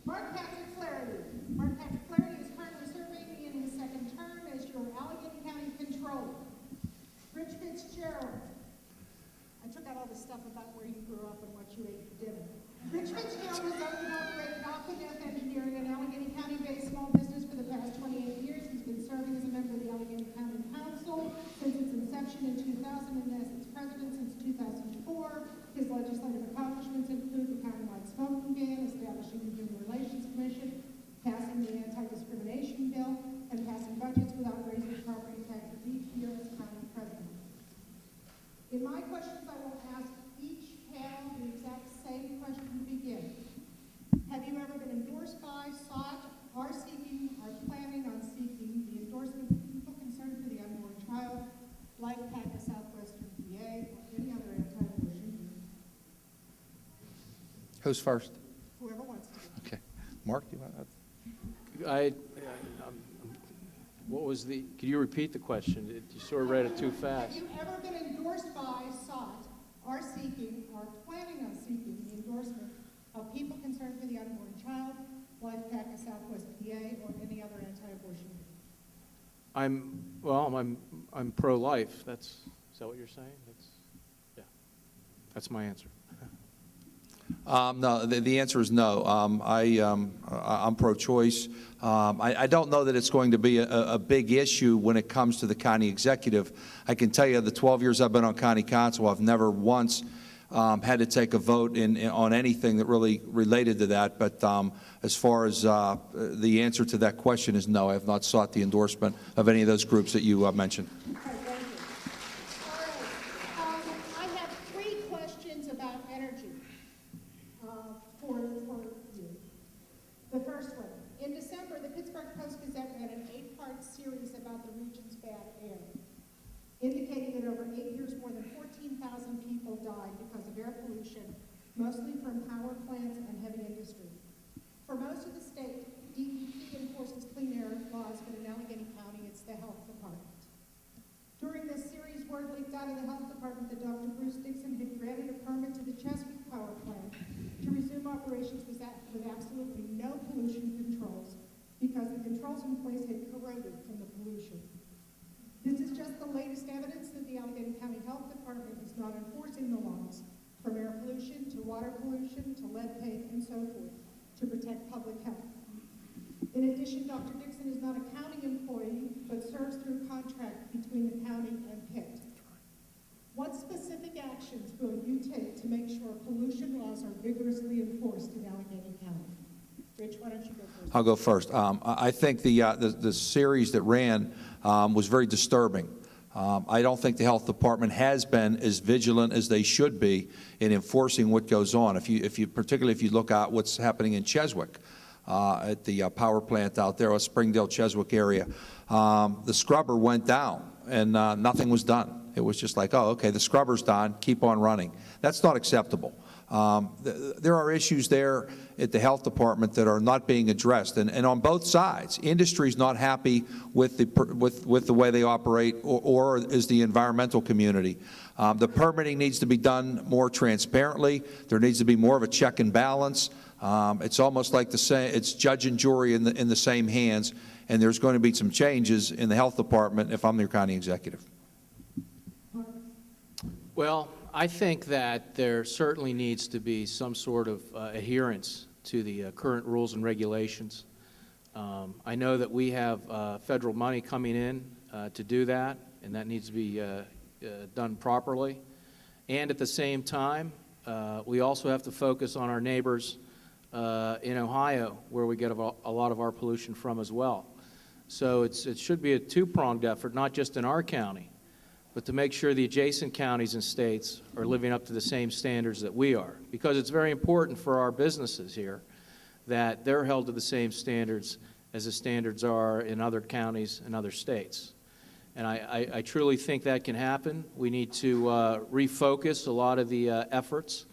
Mark Patrick Flaherty. Mark Patrick Flaherty is currently serving in his second term as your Allegheny County Controller. Rich Fitzgerald. I took out all the stuff about where you grew up and what you ate for dinner. Rich Fitzgerald has owned and operated Aqueduct Engineering, an Allegheny County-based small business for the past 28 years. He's been serving as a member of the Allegheny County Council since its inception in 2000 and as its president since 2004. His legislative accomplishments include the countywide smoking ban, establishing the Human Relations Commission, passing the anti-discrimination bill, and passing budgets without raising property taxes each year as county president. In my questions, I will ask each panel the exact same question to begin. Have you ever been endorsed by, sought, are seeking, are planning on seeking the endorsement of people concerned for the unborn child, like PACA Southwestern PA, or any other anti-abortion group? Who's first? Whoever wants to. Okay. Mark, do you want to? What was the, could you repeat the question? You sort of read it too fast. Have you ever been endorsed by, sought, are seeking, are planning on seeking the endorsement of people concerned for the unborn child, Life PACA Southwest PA, or any other anti-abortion group? I'm pro-life. Is that what you're saying? That's my answer. No, the answer is no. I'm pro-choice. I don't know that it's going to be a big issue when it comes to the county executive. I can tell you the 12 years I've been on county council, I've never once had to take a vote on anything that really related to that. But as far as the answer to that question is no, I have not sought the endorsement of any of those groups that you mentioned. Okay, thank you. All right. I have 3 questions about energy for you. The first one. In December, the Pittsburgh Post-Gazette ran an 8-part series about the region's bad air, indicating that over 8 years, more than 14,000 people died because of air pollution, mostly from power plants and heavy industry. For most of the state, DEP enforces clean air laws, but in Allegheny County, it's the health department. During this series, word leaked out of the health department that Dr. Bruce Dixon had granted a permit to the Chesapeake Power Plant to resume operations with absolutely no pollution controls because the controls in place had corroded from the pollution. This is just the latest evidence that the Allegheny County Health Department is not enforcing the laws, from air pollution to water pollution to lead paint and so forth, to protect public health. In addition, Dr. Dixon is not a county employee, but serves through contract between the county and Pitt. What specific actions will you take to make sure pollution laws are vigorously enforced in Allegheny County? Rich, why don't you go first? I'll go first. I think the series that ran was very disturbing. I don't think the health department has been as vigilant as they should be in enforcing what goes on. Particularly if you look at what's happening in Cheswick, at the power plant out there, or Springdale, Cheswick area, the scrubber went down and nothing was done. It was just like, oh, okay, the scrubber's done, keep on running. That's not acceptable. There are issues there at the health department that are not being addressed, and on both sides. Industry's not happy with the way they operate, or is the environmental community. The permitting needs to be done more transparently. There needs to be more of a check and balance. It's almost like it's judge and jury in the same hands, and there's going to be some changes in the health department if I'm their county executive. Well, I think that there certainly needs to be some sort of adherence to the current rules and regulations. I know that we have federal money coming in to do that, and that needs to be done properly. And at the same time, we also have to focus on our neighbors in Ohio, where we get a lot of our pollution from as well. So it should be a two-pronged effort, not just in our county, but to make sure the adjacent counties and states are living up to the same standards that we are. Because it's very important for our businesses here that they're held to the same standards as the standards are in other counties and other states. And I truly think that can happen. We need to refocus a lot of the efforts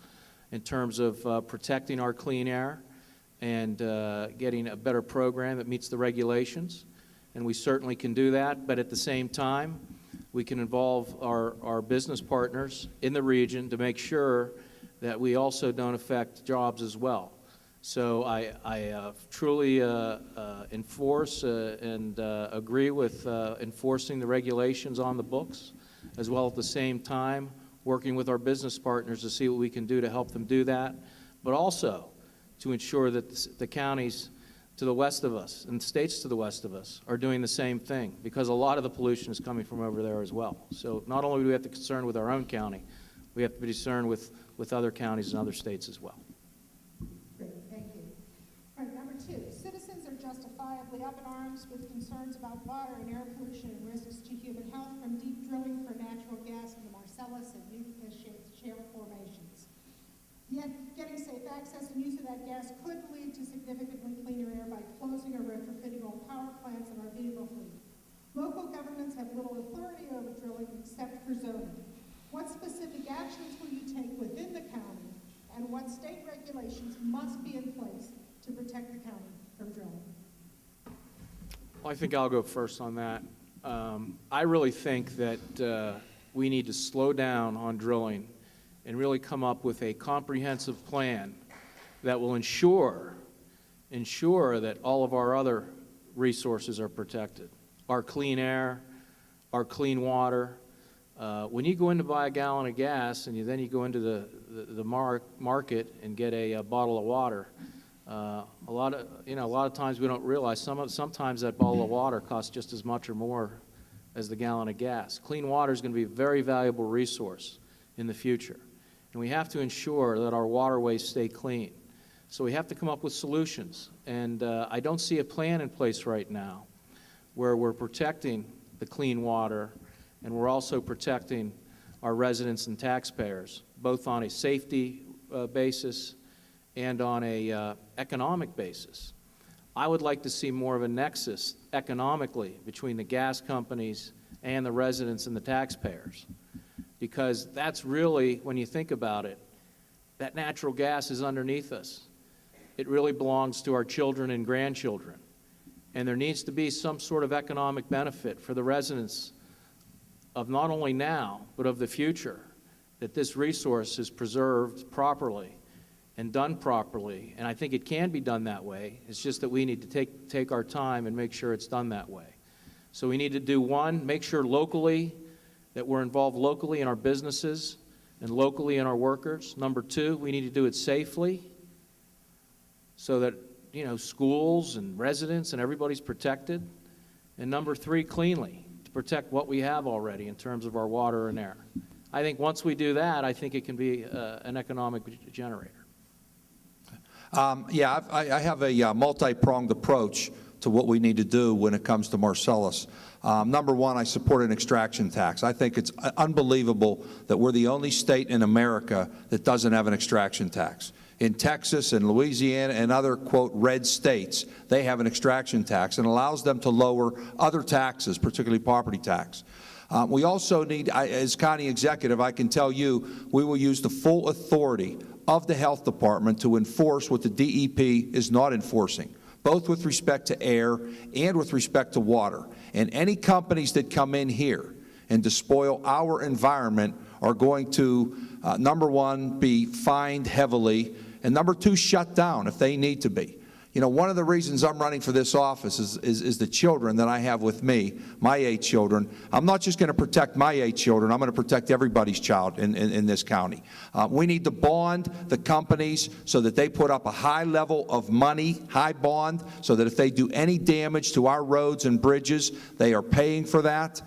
in terms of protecting our clean air and getting a better program that meets the regulations. And we certainly can do that, but at the same time, we can involve our business partners in the region to make sure that we also don't affect jobs as well. So I truly enforce and agree with enforcing the regulations on the books, as well at the same time working with our business partners to see what we can do to help them do that, but also to ensure that the counties to the west of us and states to the west of us are doing the same thing, because a lot of the pollution is coming from over there as well. So not only do we have to be concerned with our own county, we have to be concerned with other counties and other states as well. Great, thank you. All right, number 2, citizens are justifiably up in arms with concerns about water and air pollution and risks to human health from deep drilling for natural gas in the Marcellus and Utica shale formations. Yet, getting safe access and use of that gas could lead to significantly cleaner air by closing or retrofitting old power plants in our vehicle fleet. Local governments have little authority over drilling except for zoning. What specific actions will you take within the county, and what state regulations must be in place to protect the county from drilling? Well, I think I'll go first on that. I really think that we need to slow down on drilling and really come up with a comprehensive plan that will ensure that all of our other resources are protected. Our clean air, our clean water. When you go in to buy a gallon of gas and then you go into the market and get a bottle of water, a lot of times we don't realize sometimes that bottle of water costs just as much or more as the gallon of gas. Clean water is going to be a very valuable resource in the future. And we have to ensure that our waterways stay clean. So we have to come up with solutions. And I don't see a plan in place right now where we're protecting the clean water and we're also protecting our residents and taxpayers, both on a safety basis and on a economic basis. I would like to see more of a nexus economically between the gas companies and the residents and the taxpayers, because that's really, when you think about it, that natural gas is underneath us. It really belongs to our children and grandchildren, and there needs to be some sort of economic benefit for the residents of not only now, but of the future, that this resource is preserved properly and done properly. And I think it can be done that way. It's just that we need to take our time and make sure it's done that way. So we need to do one, make sure locally that we're involved locally in our businesses and locally in our workers. Number 2, we need to do it safely so that, schools and residents and everybody's protected. And number 3, cleanly, to protect what we have already in terms of our water and air. I think once we do that, I think it can be an economic generator. I have a multi-pronged approach to what we need to do when it comes to Marcellus. Number 1, I support an extraction tax. I think it's unbelievable that we're the only state in America that doesn't have an extraction tax. In Texas and Louisiana and other, quote, red states, they have an extraction tax and allows them to lower other taxes, particularly property tax. We also need, as county executive, I can tell you, we will use the full authority of the health department to enforce what the DEP is not enforcing, both with respect to air and with respect to water. And any companies that come in here and despoil our environment are going to, number 1, be fined heavily, and number 2, shut down if they need to be. One of the reasons I'm running for this office is the children that I have with me, my 8 children. I'm not just going to protect my 8 children, I'm going to protect everybody's child in this county. We need to bond the companies so that they put up a high level of money, high bond, so that if they do any damage to our roads and bridges, they are paying for that.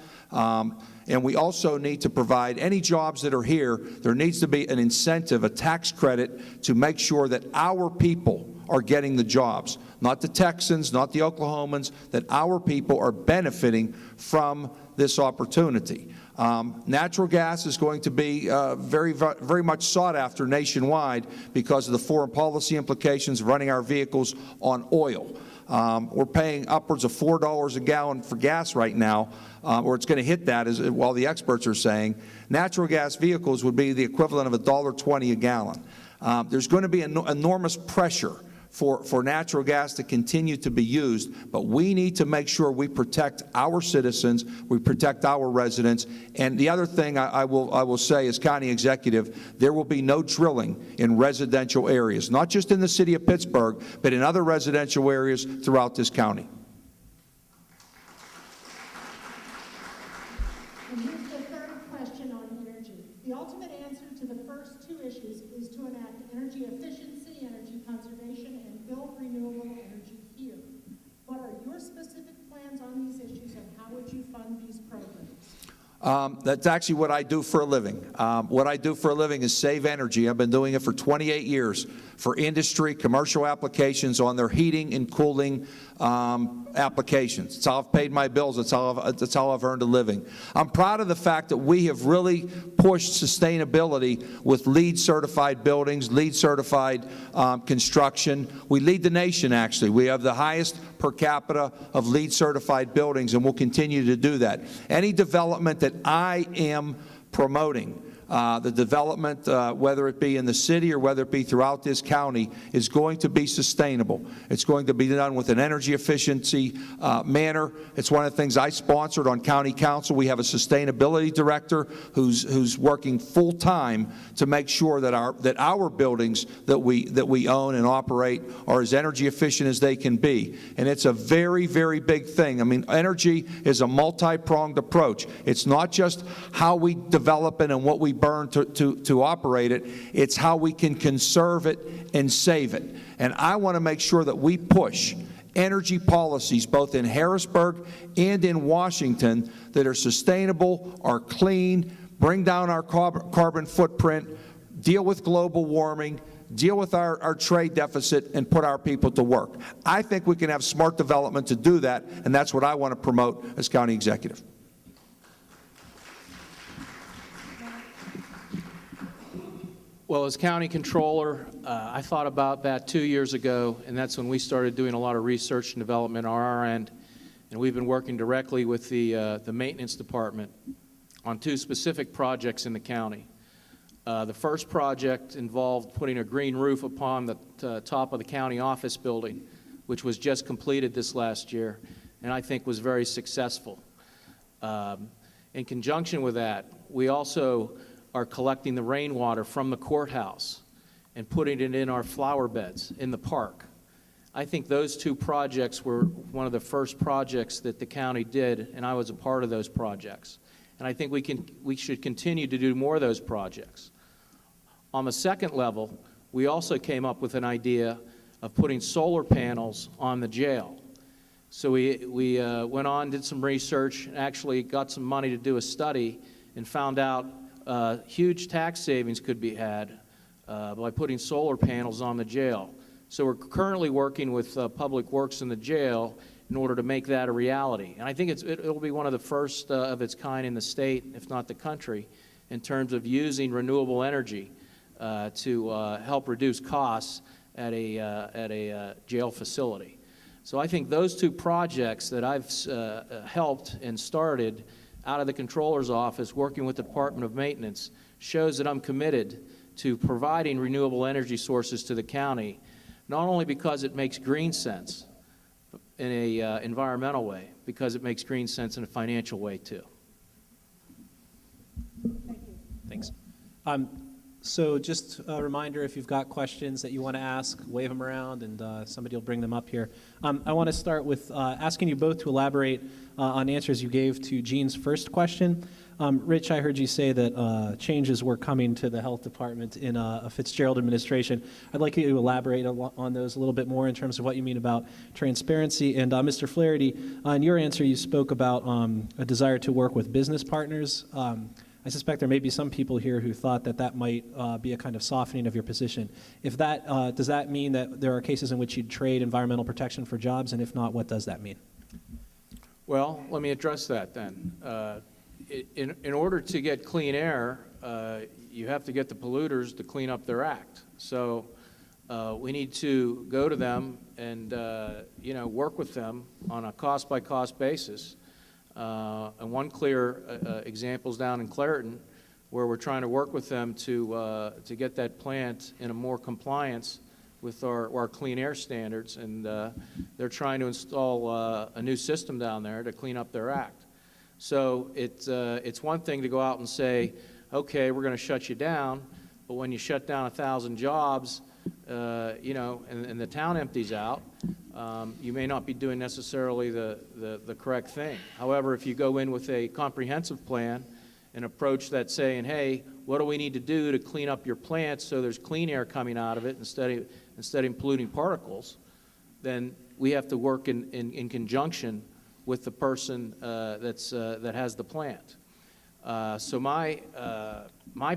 And we also need to provide any jobs that are here, there needs to be an incentive, a tax credit, to make sure that our people are getting the jobs, not the Texans, not the Oklahomans, that our people are benefiting from this opportunity. Natural gas is going to be very, very much sought after nationwide because of the foreign policy implications of running our vehicles on oil. We're paying upwards of $4 a gallon for gas right now, or it's going to hit that, while the experts are saying. Natural gas vehicles would be the equivalent of $1.20 a gallon. There's going to be enormous pressure for natural gas to continue to be used, but we need to make sure we protect our citizens, we protect our residents. And the other thing I will say as county executive, there will be no drilling in residential areas, not just in the city of Pittsburgh, but in other residential areas throughout this county. And here's the third question on energy. The ultimate answer to the first two issues is to enact energy efficiency, energy conservation, and build renewable energy here. What are your specific plans on these issues, and how would you fund these programs? That's actually what I do for a living. What I do for a living is save energy. I've been doing it for 28 years for industry, commercial applications on their heating and cooling applications. It's how I've paid my bills. It's how I've earned a living. I'm proud of the fact that we have really pushed sustainability with LEED certified buildings, LEED certified construction. We lead the nation, actually. We have the highest per capita of LEED certified buildings, and we'll continue to do that. Any development that I am promoting, the development, whether it be in the city or whether it be throughout this county, is going to be sustainable. It's going to be done with an energy efficiency manner. It's one of the things I sponsored on county council. We have a sustainability director who's working full time to make sure that our buildings that we own and operate are as energy efficient as they can be. And it's a very, very big thing. I mean, energy is a multi-pronged approach. It's not just how we develop it and what we burn to operate it. It's how we can conserve it and save it. And I want to make sure that we push energy policies both in Harrisburg and in Washington that are sustainable, are clean, bring down our carbon footprint, deal with global warming, deal with our trade deficit, and put our people to work. I think we can have smart development to do that, and that's what I want to promote as county executive. Well, as county controller, I thought about that 2 years ago, and that's when we started doing a lot of research and development on our end. And we've been working directly with the maintenance department on two specific projects in the county. The first project involved putting a green roof upon the top of the county office building, which was just completed this last year, and I think was very successful. In conjunction with that, we also are collecting the rainwater from the courthouse and putting it in our flower beds in the park. I think those two projects were one of the first projects that the county did, and I was a part of those projects. And I think we should continue to do more of those projects. On the second level, we also came up with an idea of putting solar panels on the jail. So we went on, did some research, and actually got some money to do a study, and found out huge tax savings could be had by putting solar panels on the jail. So we're currently working with Public Works in the jail in order to make that a reality. And I think it'll be one of the first of its kind in the state, if not the country, in terms of using renewable energy to help reduce costs at a jail facility. So I think those two projects that I've helped and started out of the controller's office, working with the Department of Maintenance, shows that I'm committed to providing renewable energy sources to the county, not only because it makes green sense in a environmental way, because it makes green sense in a financial way too. Thank you. Thanks. So just a reminder, if you've got questions that you want to ask, wave them around, and somebody will bring them up here. I want to start with asking you both to elaborate on answers you gave to Jeanne's first question. Rich, I heard you say that changes were coming to the health department in a Fitzgerald administration. I'd like you to elaborate on those a little bit more in terms of what you mean about transparency. And Mr. Flaherty, in your answer, you spoke about a desire to work with business partners. I suspect there may be some people here who thought that that might be a kind of softening of your position. If that, does that mean that there are cases in which you'd trade environmental protection for jobs? And if not, what does that mean? Well, let me address that then. In order to get clean air, you have to get the polluters to clean up their act. So we need to go to them and work with them on a cost-by-cost basis. And one clear example is down in Clairton, where we're trying to work with them to get that plant in a more compliance with our clean air standards, and they're trying to install a new system down there to clean up their act. So it's one thing to go out and say, okay, we're going to shut you down, but when you shut down 1,000 jobs, you know, and the town empties out, you may not be doing necessarily the correct thing. However, if you go in with a comprehensive plan, an approach that's saying, hey, what do we need to do to clean up your plants so there's clean air coming out of it instead of polluting particles, then we have to work in conjunction with the person that has the plant. So my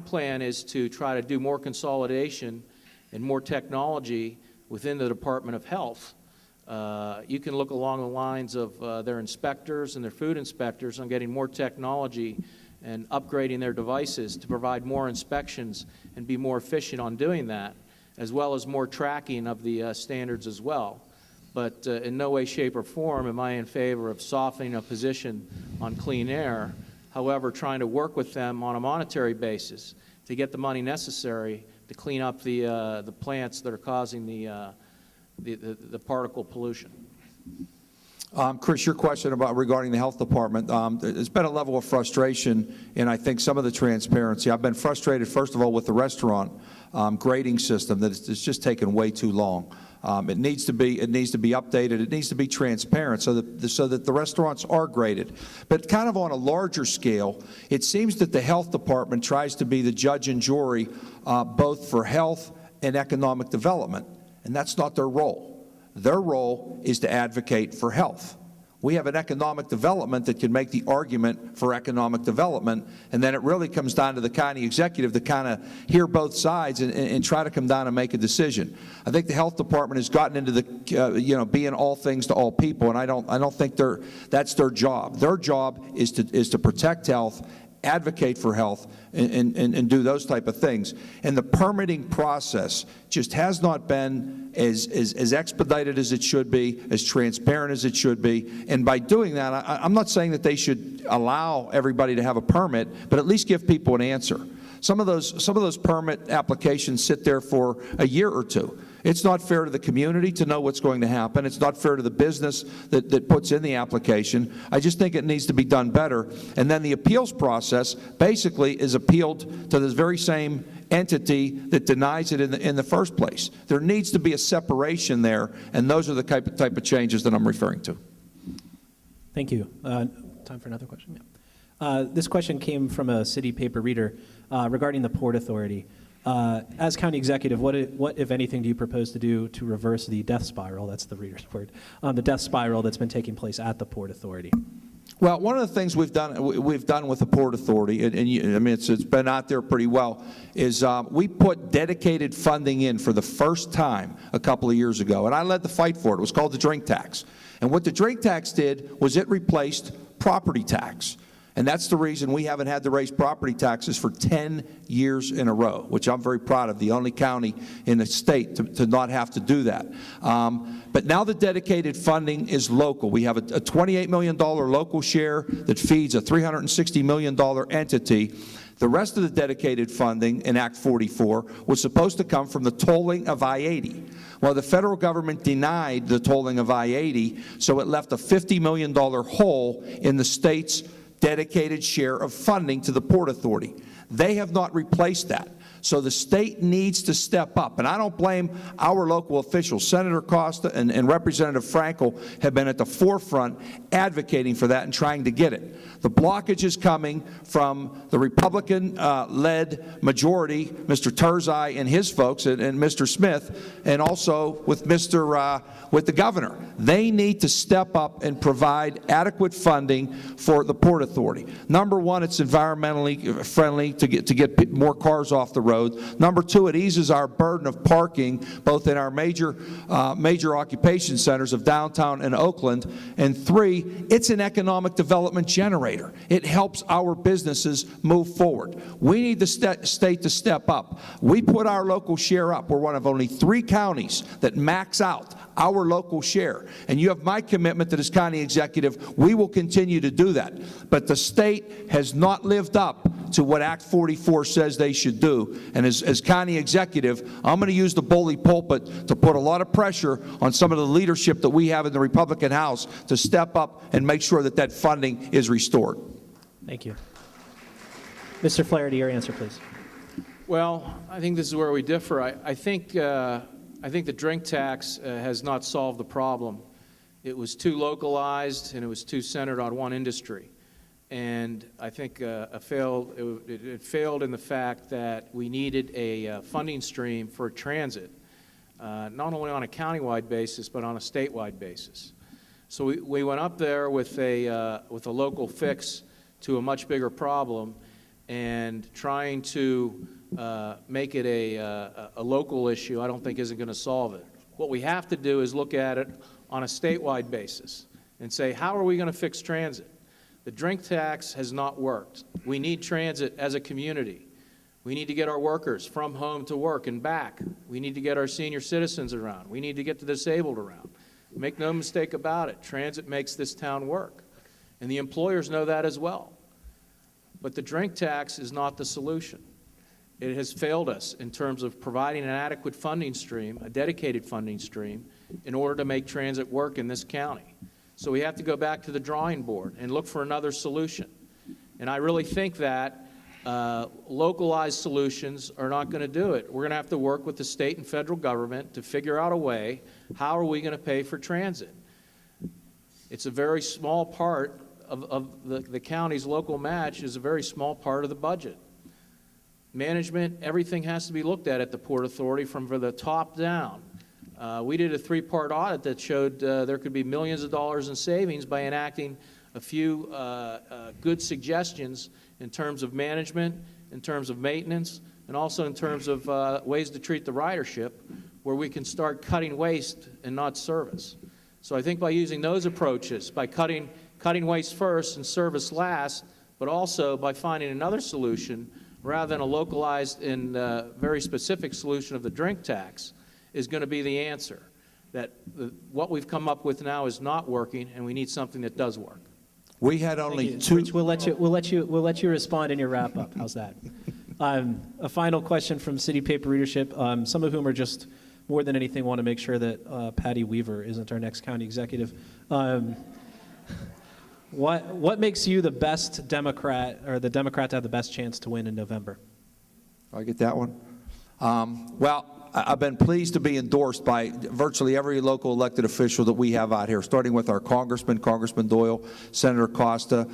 plan is to try to do more consolidation and more technology within the Department of Health. You can look along the lines of their inspectors and their food inspectors on getting more technology and upgrading their devices to provide more inspections and be more efficient on doing that, as well as more tracking of the standards as well. But in no way, shape, or form am I in favor of softening a position on clean air. However, trying to work with them on a monetary basis to get the money necessary to clean up the plants that are causing the particle pollution. Chris, your question regarding the health department, there's been a level of frustration in, I think, some of the transparency. I've been frustrated, first of all, with the restaurant grading system, that it's just taken way too long. It needs to be updated. It needs to be transparent so that the restaurants are graded. But kind of on a larger scale, it seems that the health department tries to be the judge and jury both for health and economic development, and that's not their role. Their role is to advocate for health. We have an economic development that can make the argument for economic development, and then it really comes down to the county executive to kind of hear both sides and try to come down and make a decision. I think the health department has gotten into the, being all things to all people, and I don't think that's their job. Their job is to protect health, advocate for health, and do those type of things. And the permitting process just has not been as expedited as it should be, as transparent as it should be. And by doing that, I'm not saying that they should allow everybody to have a permit, but at least give people an answer. Some of those permit applications sit there for a year or two. It's not fair to the community to know what's going to happen. It's not fair to the business that puts in the application. I just think it needs to be done better. And then the appeals process basically is appealed to the very same entity that denies it in the first place. There needs to be a separation there, and those are the type of changes that I'm referring to. Thank you. Time for another question? Yeah. This question came from a city paper reader regarding the Port Authority. As county executive, what, if anything, do you propose to do to reverse the death spiral, that's the reader's word, the death spiral that's been taking place at the Port Authority? Well, one of the things we've done with the Port Authority, and it's been out there pretty well, is we put dedicated funding in for the first time a couple of years ago, and I led the fight for it. It was called the drink tax. And what the drink tax did was it replaced property tax. And that's the reason we haven't had to raise property taxes for 10 years in a row, which I'm very proud of, the only county in the state to not have to do that. But now the dedicated funding is local. We have a $28 million local share that feeds a $360 million entity. The rest of the dedicated funding in Act 44 was supposed to come from the tolling of I-80. Well, the federal government denied the tolling of I-80, so it left a $50 million hole in the state's dedicated share of funding to the Port Authority. They have not replaced that. So the state needs to step up. And I don't blame our local officials. Senator Costa and Representative Frankel have been at the forefront advocating for that and trying to get it. The blockage is coming from the Republican-led majority, Mr. Turzai and his folks, and Mr. Smith, and also with with the governor. They need to step up and provide adequate funding for the Port Authority. Number one, it's environmentally friendly to get more cars off the road. Number two, it eases our burden of parking, both in our major occupation centers of downtown and Oakland. And three, it's an economic development generator. It helps our businesses move forward. We need the state to step up. We put our local share up. We're one of only 3 counties that max out our local share. And you have my commitment that as county executive, we will continue to do that. But the state has not lived up to what Act 44 says they should do. And as county executive, I'm going to use the bully pulpit to put a lot of pressure on some of the leadership that we have in the Republican House to step up and make sure that that funding is restored. Thank you. Mr. Flaherty, your answer, please. Well, I think this is where we differ. I think the drink tax has not solved the problem. It was too localized and it was too centered on one industry. And I think it failed in the fact that we needed a funding stream for transit, not only on a countywide basis, but on a statewide basis. So we went up there with a local fix to a much bigger problem, and trying to make it a local issue, I don't think isn't going to solve it. What we have to do is look at it on a statewide basis and say, how are we going to fix transit? The drink tax has not worked. We need transit as a community. We need to get our workers from home to work and back. We need to get our senior citizens around. We need to get the disabled around. Make no mistake about it, transit makes this town work. And the employers know that as well. But the drink tax is not the solution. It has failed us in terms of providing an adequate funding stream, a dedicated funding stream, in order to make transit work in this county. So we have to go back to the drawing board and look for another solution. And I really think that localized solutions are not going to do it. We're going to have to work with the state and federal government to figure out a way, how are we going to pay for transit? It's a very small part of the county's local match is a very small part of the budget. Management, everything has to be looked at the Port Authority from the top down. We did a 3-part audit that showed there could be millions of dollars in savings by enacting a few good suggestions in terms of management, in terms of maintenance, and also in terms of ways to treat the ridership, where we can start cutting waste and not service. So I think by using those approaches, by cutting waste first and service last, but also by finding another solution rather than a localized and very specific solution of the drink tax, is going to be the answer. That what we've come up with now is not working, and we need something that does work. We had only two. Rich, we'll let you respond in your wrap up. How's that? A final question from City Paper readership, some of whom are just more than anything want to make sure that Patty Weaver isn't our next county executive. What makes you the best Democrat, or the Democrat to have the best chance to win in November? I get that one. Well, I've been pleased to be endorsed by virtually every local elected official that we have out here, starting with our Congressman Doyle, Senator Costa,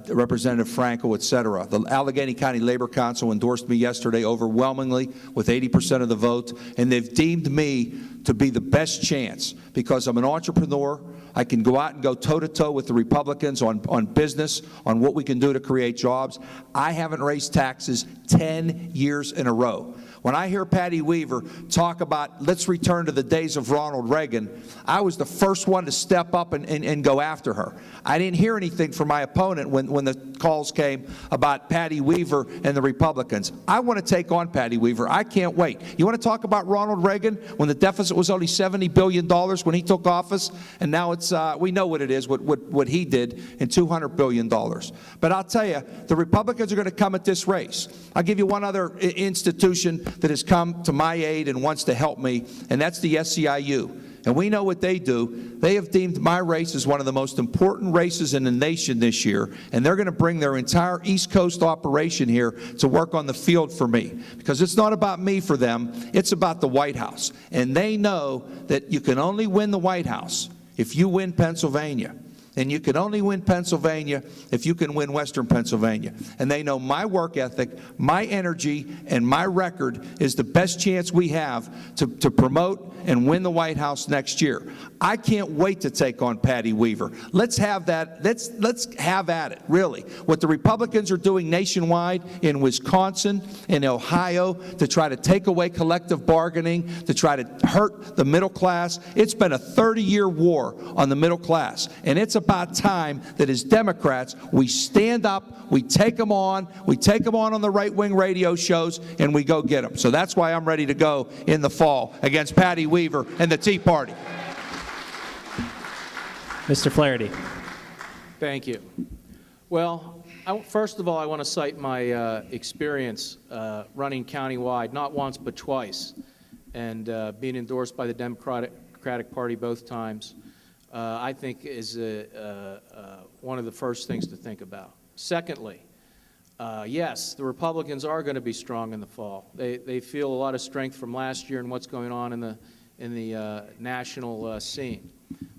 Representative Franco, et cetera. The Allegheny County Labor Council endorsed me yesterday overwhelmingly with 80% of the vote, and they've deemed me to be the best chance because I'm an entrepreneur. I can go out and go toe-to-toe with the Republicans on business, on what we can do to create jobs. I haven't raised taxes 10 years in a row. When I hear Patty Weaver talk about let's return to the days of Ronald Reagan, I was the first one to step up and go after her. I didn't hear anything from my opponent when the calls came about Patty Weaver and the Republicans. I want to take on Patty Weaver. I can't wait. You want to talk about Ronald Reagan when the deficit was only $70 billion when he took office, and now it's we know what it is, what he did in $200 billion. But I'll tell you, the Republicans are going to come at this race. I'll give you one other institution that has come to my aid and wants to help me, and that's the SEIU. And we know what they do. They have deemed my race as one of the most important races in the nation this year, and they're going to bring their entire East Coast operation here to work on the field for me. Because it's not about me for them, it's about the White House. And they know that you can only win the White House if you win Pennsylvania. And you can only win Pennsylvania if you can win Western Pennsylvania. And they know my work ethic, my energy, and my record is the best chance we have to promote and win the White House next year. I can't wait to take on Patty Weaver. Let's have that. Let's have at it, really. What the Republicans are doing nationwide in Wisconsin, in Ohio, to try to take away collective bargaining, to try to hurt the middle class. It's been a 30-year war on the middle class. And it's about time that as Democrats, we stand up, we take them on the right-wing radio shows, and we go get them. So that's why I'm ready to go in the fall against Patty Weaver and the Tea Party. Mr. Flaherty. Thank you. Well, First of all, I want to cite my experience running countywide, not once but twice, and being endorsed by the Democratic Party both times, I think is one of the first things to think about. Secondly, yes, the Republicans are going to be strong in the fall. They feel a lot of strength from last year and what's going on in the national scene.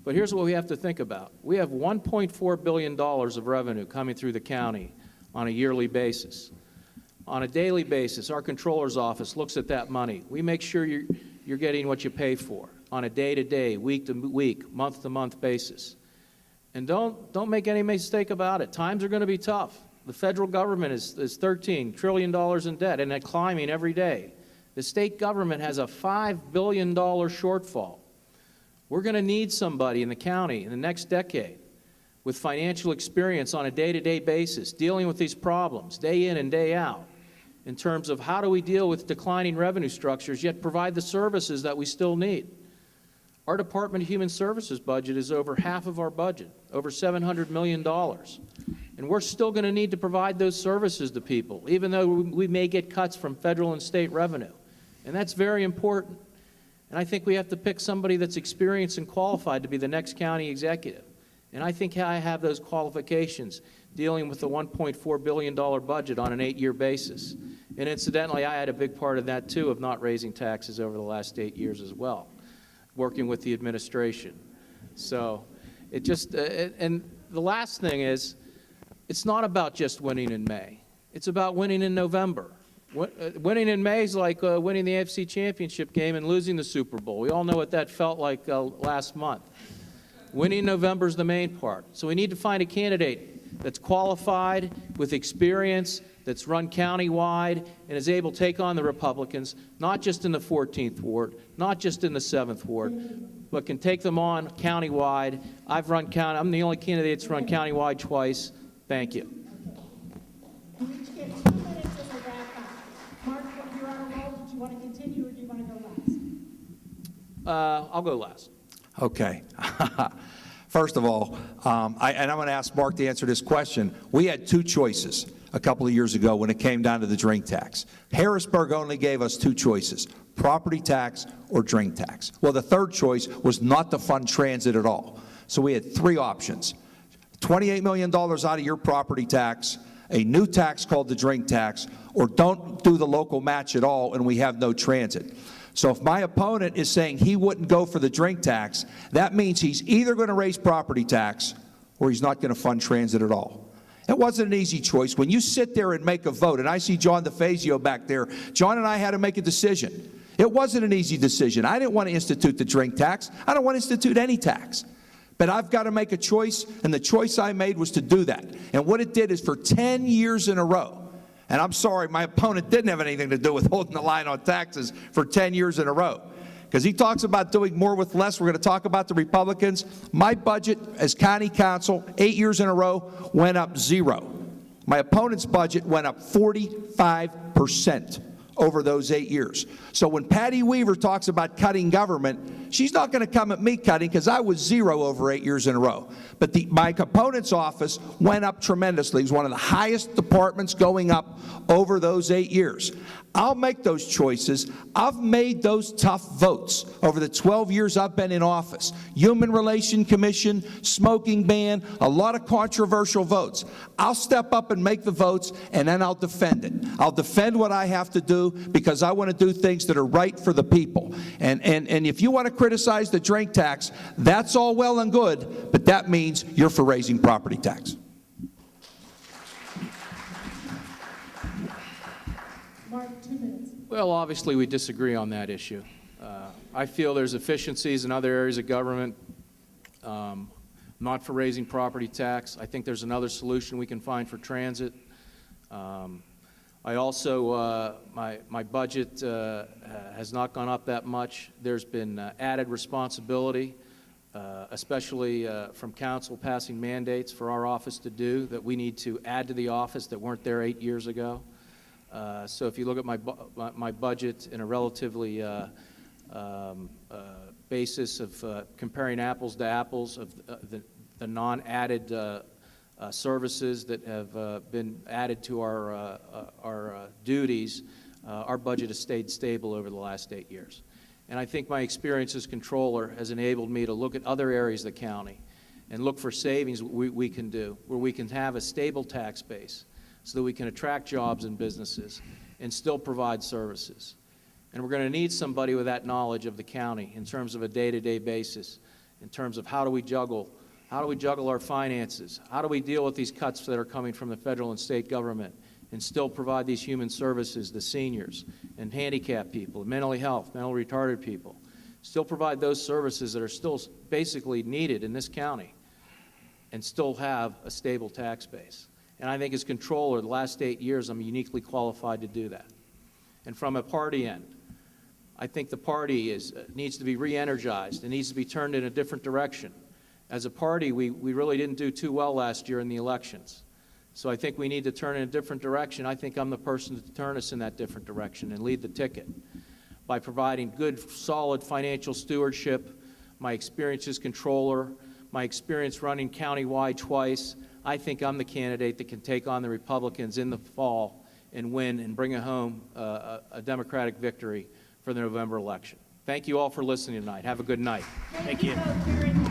But here's what we have to think about. We have $1.4 billion of revenue coming through the county on a yearly basis. On a daily basis, our controller's office looks at that money. We make sure you're getting what you pay for on a day-to-day, week-to-week, month-to-month basis. And don't make any mistake about it. Times are going to be tough. The federal government is $13 trillion in debt, and it's climbing every day. The state government has a $5 billion shortfall. We're going to need somebody in the county in the next decade with financial experience on a day-to-day basis, dealing with these problems day in and day out, in terms of how do we deal with declining revenue structures, yet provide the services that we still need. Our Department of Human Services budget is over half of our budget, over $700 million. And we're still going to need to provide those services to people, even though we may get cuts from federal and state revenue. And that's very important. And I think we have to pick somebody that's experienced and qualified to be the next county executive. And I think I have those qualifications dealing with the $1.4 billion budget on an 8-year basis. And incidentally, I had a big part of that, too, of not raising taxes over the last 8 years as well, working with the administration. So it just, and the last thing is, it's not about just winning in May. It's about winning in November. Winning in May is like winning the AFC Championship game and losing the Super Bowl. We all know what that felt like last month. Winning in November is the main part. So we need to find a candidate that's qualified, with experience, that's run countywide, and is able to take on the Republicans, not just in the 14th Ward, not just in the 7th Ward, but can take them on countywide. I'm the only candidate that's run countywide twice. Thank you. You each get 2 minutes as a wrap up. Mark, you're on a roll. Did you want to continue or do you want to go last? I'll go last. Okay. First of all, I'm going to ask Mark to answer this question. We had two choices a couple of years ago when it came down to the drink tax. Harrisburg only gave us two choices, property tax or drink tax. Well, the third choice was not to fund transit at all. So we had three options. $28 million out of your property tax, a new tax called the drink tax, or don't do the local match at all and we have no transit. So if my opponent is saying he wouldn't go for the drink tax, that means he's either going to raise property tax or he's not going to fund transit at all. It wasn't an easy choice. When you sit there and make a vote, and I see John DeFazio back there, John and I had to make a decision. It wasn't an easy decision. I didn't want to institute the drink tax. I don't want to institute any tax. But I've got to make a choice, and the choice I made was to do that. And what it did is for 10 years in a row, and I'm sorry, my opponent didn't have anything to do with holding the line on taxes for 10 years in a row. Because he talks about doing more with less. We're going to talk about the Republicans. My budget as county council, 8 years in a row, went up 0. My opponent's budget went up 45% over those 8 years. So when Patty Weaver talks about cutting government, she's not going to come at me cutting because I was 0 over 8 years in a row. But my opponent's office went up tremendously. It was one of the highest departments going up over those 8 years. I'll make those choices. I've made those tough votes over the 12 years I've been in office. Human Relations Commission, smoking ban, a lot of controversial votes. I'll step up and make the votes, and then I'll defend it. I'll defend what I have to do because I want to do things that are right for the people. And if you want to criticize the drink tax, that's all well and good, but that means you're for raising property tax. Mark, 2 minutes. Well, obviously, we disagree on that issue. I feel there's efficiencies in other areas of government, not for raising property tax. I think there's another solution we can find for transit. I also, my budget has not gone up that much. There's been added responsibility, especially from council passing mandates for our office to do that we need to add to the office that weren't there 8 years ago. So if you look at my budget in a relatively basis of comparing apples to apples of the non-added services that have been added to our duties, our budget has stayed stable over the last 8 years. And I think my experience as controller has enabled me to look at other areas of the county and look for savings we can do, where we can have a stable tax base so that we can attract jobs and businesses and still provide services. And we're going to need somebody with that knowledge of the county in terms of a day-to-day basis, in terms of how do we juggle our finances, how do we deal with these cuts that are coming from the federal and state government, and still provide these human services to seniors and handicapped people, mentally retarded people, still provide those services that are still basically needed in this county, and still have a stable tax base. And I think as controller, the last 8 years, I'm uniquely qualified to do that. And from a party end, I think the party needs to be re-energized. It needs to be turned in a different direction. As a party, we really didn't do too well last year in the elections. So I think we need to turn in a different direction. I think I'm the person to turn us in that different direction and lead the ticket by providing good, solid financial stewardship, my experience as controller, my experience running countywide twice. I think I'm the candidate that can take on the Republicans in the fall and win and bring home a Democratic victory for the November election. Thank you all for listening tonight. Have a good night. Thank you. Both very much.